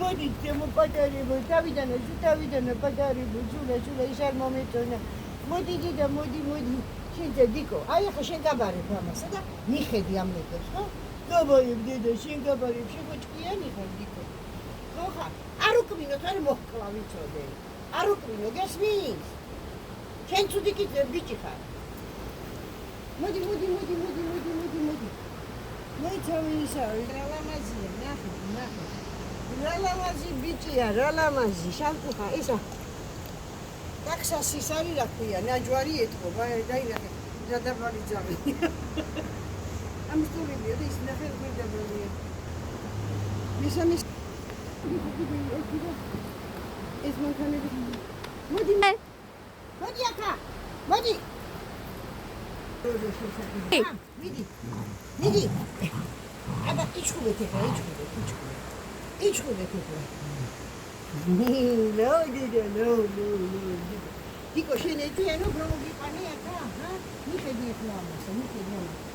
მოდი ჩემო პატარებო, თავიდან პატარებო, სულა ის არ მომეწონა. მოდი დიდა, მოდი. შენზე დიკო, აი ახლა შენ გაბარებ ამასა და მიხედი ამ მეთოდს, ხო? გაბარებ დედა, შენ გაბარებ, შენ ხო ჭკვიანი ხარ დიკო. ხო ხარ? არ უკმინო, თუ არ მოხკლა ვიცოდე. არ უკმინო, გესმის? შენ თუ დიკი ბიჭი ხარ. მოდი. მოიცავისა, რა ლამაზია, ნახე. რა ლამაზი ბიჭია, რა ლამაზი, შალკუხა, ისა. ტაქსასის არის რა ქვია, ნაჯვარი ეთქობა, დაინახე, რა დაბალი ძაღლია. ამისტორებია და ის ნახე როგორ დაბალია. მესამე ეს მანქანები. მოდი აკა, მოდი. მიდი. აბა იჩხუბეთ ეხლა, იჩხუბეთ ეხლა. No. Dico, scene pieno, provo che pane a qua, mica di flamma,